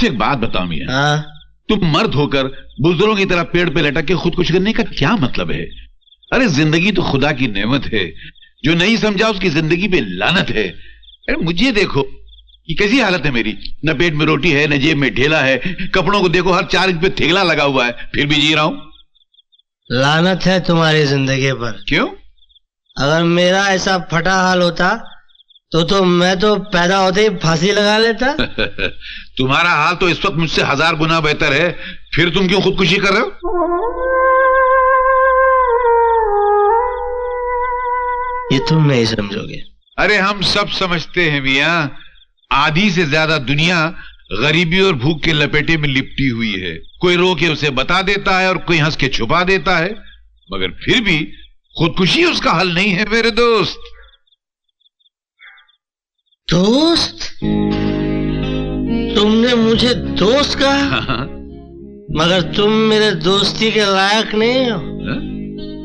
अच्छा एक बात बताओ मियां, हाँ? तुम मर्द होकर बुजुर्गों की तरह पेड़ पे लटक के खुदकुशी करने का क्या मतलब है? अरे जिंदगी तो खुदा की नेमत है, जो नहीं समझा उसकी जिंदगी पे लानत है। अरे मुझे देखो कि कैसी हालत है मेरी, न पेट में रोटी है, न जेब में ढेला है, कपड़ों को देखो हर 4 इंच पे थेगला लगा हुआ है, फिर भी जी रहा हूं। लानत है तुम्हारी जिंदगी पर। क्यों? अगर मेरा ऐसा फटा हाल होता तो मैं तो पैदा होते ही फांसी लगा लेता। तुम्हारा हाल तो इस वक्त मुझसे 1000 गुना बेहतर है, फिर तुम क्यों खुदकुशी कर रहे हो? ये तुम नहीं समझोगे। अरे हम सब समझते हैं मियां, आधी से ज्यादा दुनिया गरीबी और भूख के लपेटे में लिपटी हुई है। कोई रो के उसे बता देता है और कोई हंस के छुपा देता है, मगर फिर भी खुदकुशी उसका हल नहीं है मेरे दोस्त। दोस्त? तुमने मुझे दोस्त कहा? मगर तुम मेरे दोस्ती के लायक नहीं हो।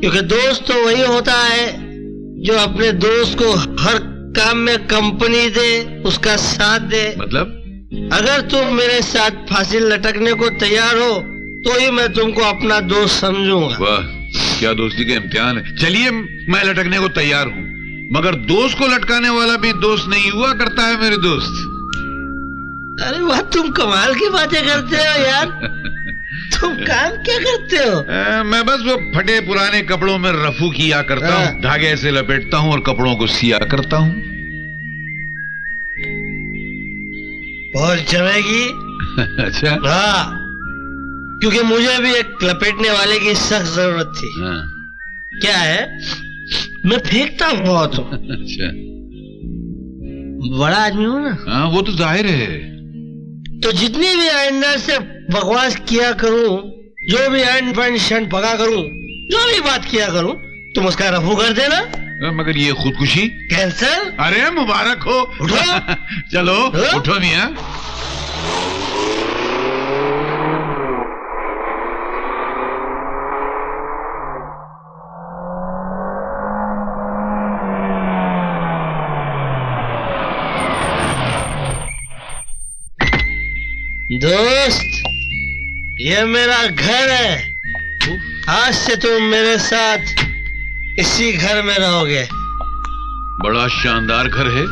क्योंकि दोस्त तो वही होता है जो अपने दोस्त को हर काम में कंपनी दे, उसका साथ दे। मतलब? अगर तुम मेरे साथ फांसी लटकने को तैयार हो तो ही मैं तुमको अपना दोस्त समझूंगा। वाह, क्या दोस्ती का इम्तिहान है। चलिए मैं लटकने को तैयार हूँ, मगर दोस्त को लटकाने वाला भी दोस्त नहीं हुआ करता है मेरे दोस्त। अरे वाह, तुम कमाल की बातें करते हो यार। तुम काम क्या करते हो? मैं बस वो फटे पुराने कपड़ों में रफू किया करता हूँ, धागे से लपेटता हूँ और कपड़ों को सिया करता हूँ। बहुत जमेगी। अच्छा? हाँ, क्योंकि मुझे भी एक लपेटने वाले की सख्त जरूरत थी। हाँ। क्या है, मैं फेंकता बहुत हूँ। अच्छा, बड़ा आदमी हूँ ना। हाँ वो तो जाहिर है। तो जितनी भी आइंदा से बकवास किया करूँ, जो भी एंड पका करूँ, जो भी बात किया करूँ, तुम उसका रफू कर देना। मगर ये खुदकुशी कैंसर? अरे मुबारक हो। उठो। चलो उठो मियां। दोस्त, ये मेरा घर है। आज से तुम मेरे साथ इसी घर में रहोगे। बड़ा शानदार घर है,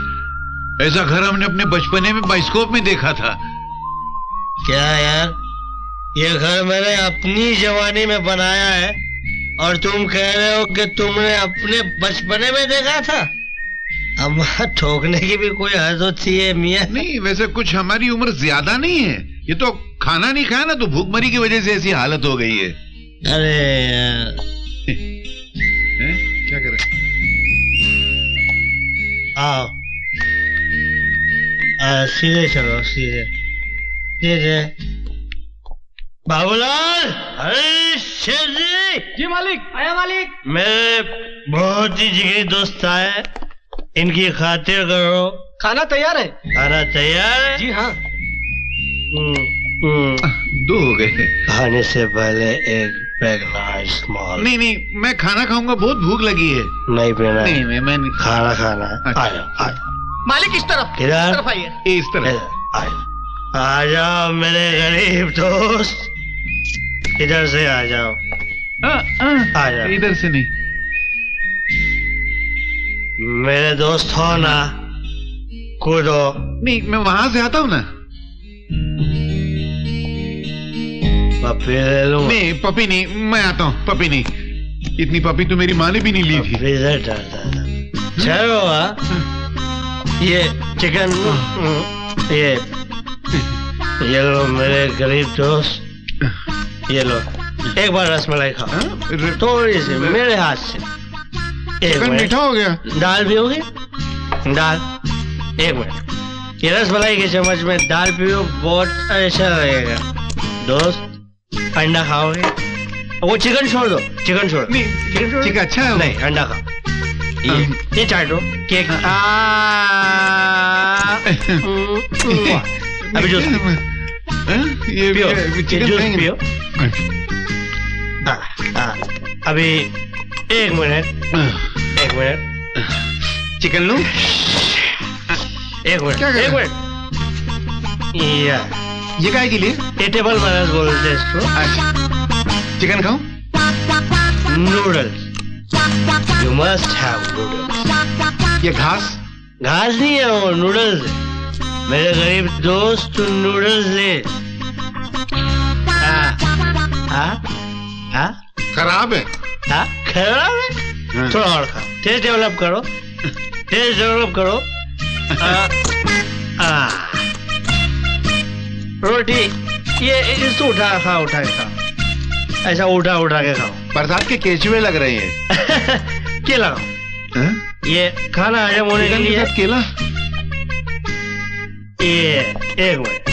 ऐसा घर हमने अपने बचपने में बाइस्कोप में देखा था। क्या यार, ये घर मैंने अपनी जवानी में बनाया है और तुम कह रहे हो कि तुमने अपने बचपने में देखा था? अब ठोकने की भी कोई हद होती है मियां? नहीं, वैसे कुछ हमारी उम्र ज्यादा नहीं है, ये तो खाना नहीं खाया ना तो भूखमरी की वजह से ऐसी हालत हो गई है। अरे यार क्या कर रहे? आओ, सीधे चलो, सीधे सीधे। बाबूलाल! अरे शेर जी! जी मालिक। आया मालिक। मेरे बहुत ही जिगरी दोस्त आए, इनकी खातिर करो। खाना तैयार है। खाना तैयार है? जी हाँ। 2 हो गए। खाने से पहले एक पैग स्मॉल। नहीं नहीं, मैं खाना खाऊंगा, बहुत भूख लगी है। नहीं पीना? नहीं, मैं खाना खाना। अच्छा। आ जाओ। मालिक इस तरफ। किधर? इस तरफ आइए। इस तरह। आ जाओ मेरे गरीब दोस्त, इधर से आ जाओ। आ जाओ। इधर से नहीं। मेरे दोस्त हो ना, कूदो। नहीं, मैं वहां से आता हूँ ना। पपी ले लूं? नहीं पपी नहीं, मैं आता हूँ। पपी नहीं, इतनी पपी तो मेरी माँ ने भी नहीं ली थी। चलो ये चिकन, ये लो मेरे गरीब दोस्त, ये लो। एक बार रसमलाई खाओ, थोड़ी सी मेरे हाथ से। चिकन मीठा हो गया? दाल भी होगी? दाल, एक मिनट। ये रसमलाई के चम्मच में दाल पियो, बहुत अच्छा लगेगा। दोस्त, अंडा खाओगे? वो चिकन छोड़ दो, चिकन छोड़। नहीं, चिकन अच्छा है। नहीं, अंडा खाओ। ये चाटो केक। अभी जूस ये पियो, जूस पियो। अभी एक मिनट, चिकन लूं? एक मिनट। ये काय के लिए? ये टेबल मैनर्स बोलते हैं इसको। अच्छा, चिकन खाऊं? Noodles, you must have noodles. ये घास? घास नहीं है, वो नूडल्स है। मेरे गरीब दोस्त, तू नूडल्स ले। खराब है। खराब है? थोड़ा और खा, टेस्ट डेवलप करो, टेस्ट डेवलप करो। रोटी ये इसको उठा खा, उठा के खाओ, ऐसा उठा उठा के खाओ। बरसात के केचुए लग रहे हैं। केला खाओ, ये खाना हजम होने के लिए। केला? ये एक मिनट,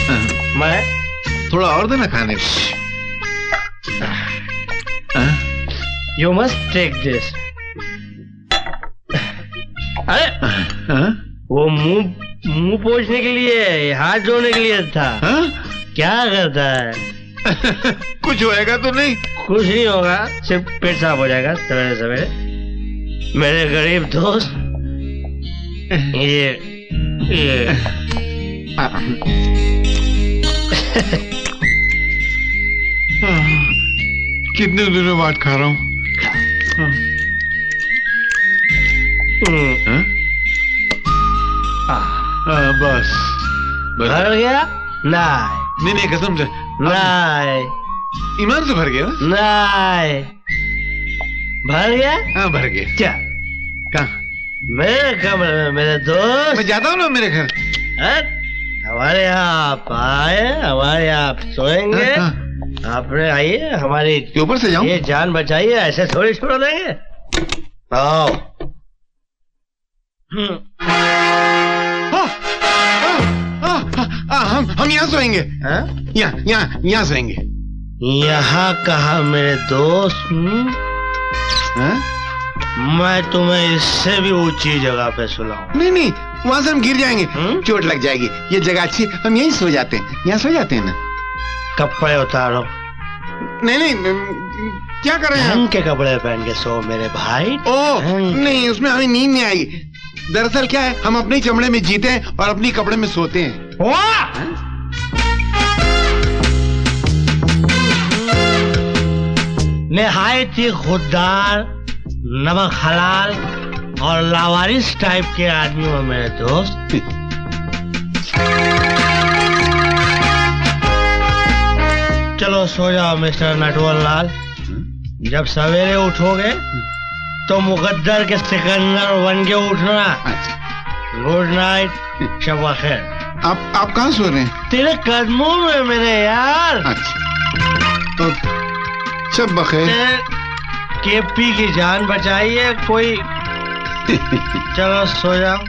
मैं थोड़ा और देना खाने को। You must take this. अरे वो मुंह पोंछने के लिए, हाथ धोने के लिए था। क्या करता है? कुछ होएगा तो नहीं? कुछ नहीं होगा, सिर्फ पेट साफ हो जाएगा सवेरे सवेरे। मेरे गरीब दोस्त, ये कितने दिनों बाद खा रहा हूँ। बस भर गया? नहीं कसम से नहीं, ईमान से भर गया। नहीं भर गया? हाँ भर गया। क्या? कहाँ? मेरे कमरे में मेरे दोस्त। मैं जाता हूँ ना मेरे घर। हमारे यहाँ आप आए, हमारे यहाँ आप सोएंगे। आपने आइए, हमारी ऊपर से जाऊं? ये जान बचाइए, ऐसे थोड़ी छोड़ देंगे। आओ। हम यहाँ सोएंगे। यहाँ सोएंगे। यहाँ कहा मेरे दोस्त? मैं तुम्हें इससे भी ऊंची जगह पे सुलाऊं। नहीं, वहाँ से हम गिर जाएंगे। चोट लग जाएगी। ये जगह अच्छी, हम यहीं सो जाते हैं। यहाँ सो जाते हैं ना। कपड़े उतारो। नहीं, क्या कर रहे हैं? ढंग के कपड़े पहन के सो मेरे भाई। नहीं, उसमें हमें नींद नहीं आएगी। दरअसल क्या है, हम अपने चमड़े में जीते हैं और अपनी कपड़े में सोते हैं। निहायत ही खुददार, नमक हलाल और लावारिस टाइप के आदमी हो मेरे दोस्त। चलो सो जाओ मिस्टर नटवर लाल। जब सवेरे उठोगे तो मुकद्दर के सिकंदर बन के उठना। गुड नाइट, शब खैर। आप कहाँ सो रहे हैं? तेरे कदमों में मेरे यार। तो शब बखैर। केपी की जान बचाइए कोई। चलो सो जाओ।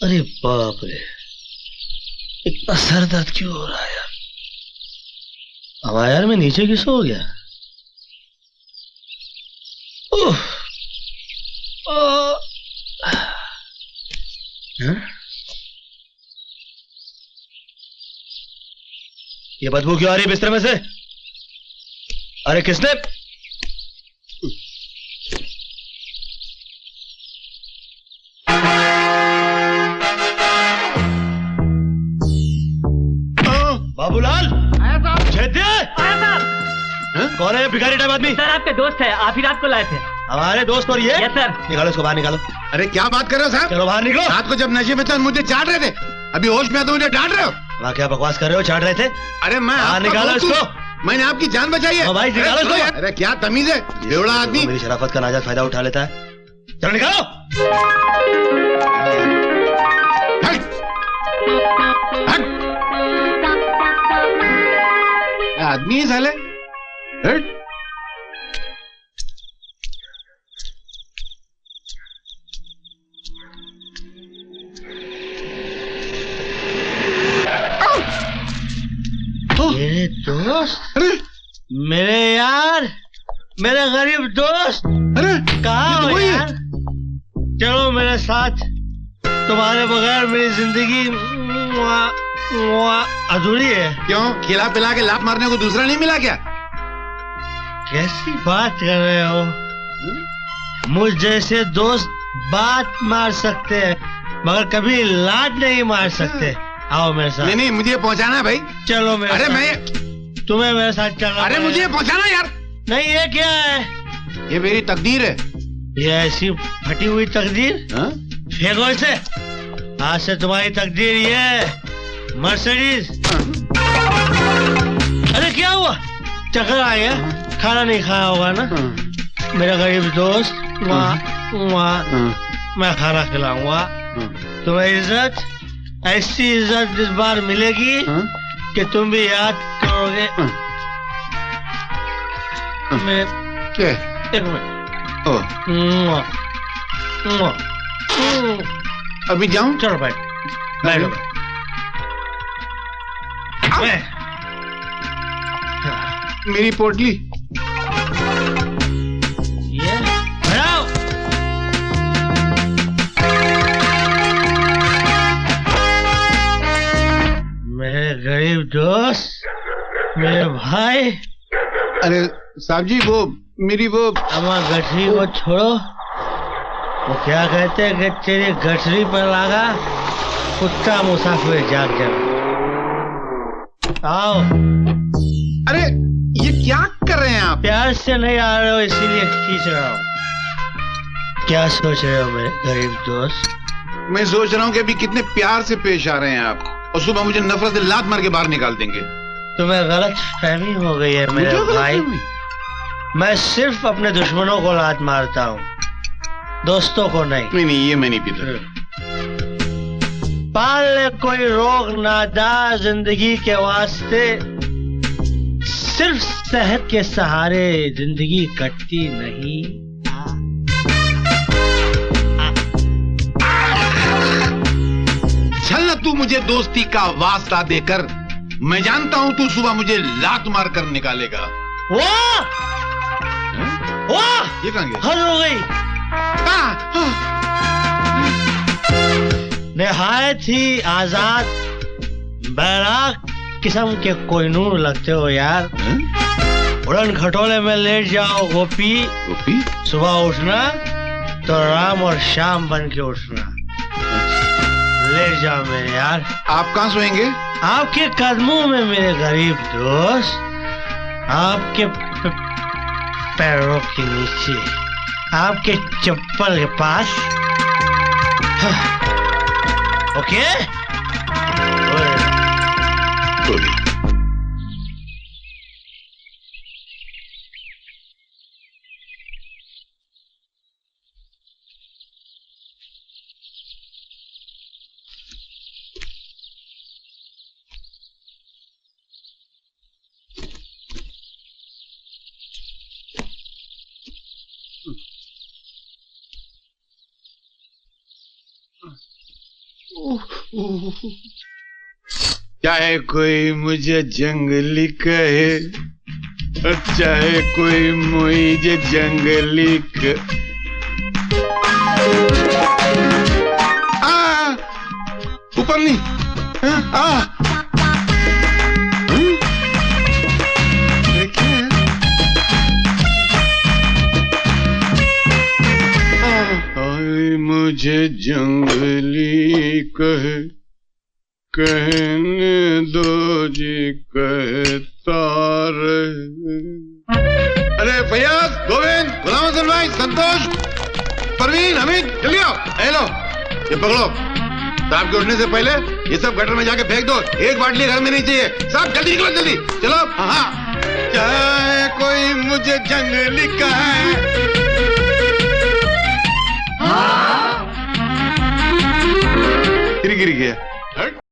अरे बाप रे, इतना सर दर्द क्यों हो रहा है यार? अब यार मैं नीचे किस हो गया? ये बदबू क्यों आ रही है बिस्तर में से? अरे किसने? बाबूलाल, कौन है भिखारी टाइप आदमी? सर आपके दोस्त है, आप ही रात को लाए थे। हमारे दोस्त? और ये? Yes sir. निकालो इसको बाहर, निकालो। अरे क्या बात कर रहे हो साहब? चलो बाहर निकलो। रात को जब नशे में थे मुझे चाट रहे थे, अभी होश में तो मुझे डांट रहे हो। वहाँ क्या बकवास कर रहे हो? चाट रहे थे? अरे मैं निकालो इसको। मैंने आपकी जान बचाई है। भाई निकालो इसको। अरे क्या तमीज है, बेवड़ा आदमी। मेरी शराफत का नाजायज फायदा उठा लेता है। चलो निकालो। आदमी है साले। मेरे दोस्त, अरे मेरे यार, मेरे गरीब दोस्त, अरे कहाँ हो यार? चलो मेरे साथ तुम्हारे बगैर मेरी जिंदगी अधूरी है। क्यों? खिला पिला के लात मारने को दूसरा नहीं मिला क्या? कैसी बात कर रहे हो? मुझ जैसे दोस्त बात मार सकते हैं मगर कभी लात नहीं मार सकते। आओ मेरे साथ। नहीं, मुझे पहुंचाना है भाई। चलो मेरे साथ। मैं तुम्हें मेरे साथ चलना। अरे मुझे पहुंचाना यार। नहीं, ये क्या है? ये मेरी तकदीर है। ये ऐसी फटी हुई तकदीर? फेंको इसे। आज से तुम्हारी तकदीर ये है मर्सिडीज। अरे क्या हुआ? चक्कर आ गया? खाना नहीं खाया होगा ना? मेरा गरीब दोस्त, मैं खाना खिलाऊंगा। तुम्हें इज्जत, ऐसी इज्जत इस बार मिलेगी कि तुम भी याद करोगे। एक मिनट। अभी जाऊं? चलो भाई, बैठो। मेरी पोटली। ये हटाओ। मेरे गरीब दोस्त, मेरे भाई। अरे साहब जी, वो मेरी वो अम्मा गठरी को छोड़ो। वो क्या कहते हैं कि तेरी गठरी पर लगा कुत्ता मुसाफिर जाग जाए। आओ। अरे ये क्या कर रहे हैं आप? प्यार से नहीं आ रहे हो इसीलिए खींच रहा हूँ। क्या सोच रहे हो मेरे गरीब दोस्त? मैं सोच रहा हूँ कि अभी कितने प्यार से पेश आ रहे हैं आप और सुबह मुझे नफरत से लात मार के बाहर निकाल देंगे। तुम्हें गलत फहमी हो गई है मेरे भाई। मैं सिर्फ अपने दुश्मनों को लात मारता हूँ, दोस्तों को नहीं। नहीं, ये मैं नहीं पीता। पाल कोई रोग नादा जिंदगी के वास्ते, सिर्फ सेहत के सहारे जिंदगी कटती नहीं। चल ना तू मुझे दोस्ती का वास्ता देकर। मैं जानता हूँ तू सुबह मुझे लात मार कर निकालेगा। वाह वाह, ये कहाँ गया? हद हो गई। निहायत ही आजाद बैराग किस्म के कोहिनूर लगते हो यार। उड़न खटोले में लेट जाओ गोपी। गोपी? सुबह उठना तो राम और शाम बन के उठना। लेट जाओ मेरे यार। आप कहाँ सोएंगे? आपके कदमों में मेरे गरीब दोस्त, आपके पैरों के नीचे, आपके चप्पल के पास। ओके? चाहे कोई मुझे जंगली कहे, चाहे कोई मुझे जंगली ऊपर नहीं। मुझे जंगली कहे, कहने दो जी कहता रहे। अरे फैयाज, गोविंद, गुलाम हसन भाई, संतोष, परवीन, हमीद, जल्दी आओ। हेलो, ये पकड़ो। साहब के उठने से पहले ये सब गटर में जाके फेंक दो। एक बाटली घर में नहीं चाहिए। साहब जल्दी निकलो, जल्दी चलो। हाँ, चाहे कोई मुझे जंगली कहे। गिर गया।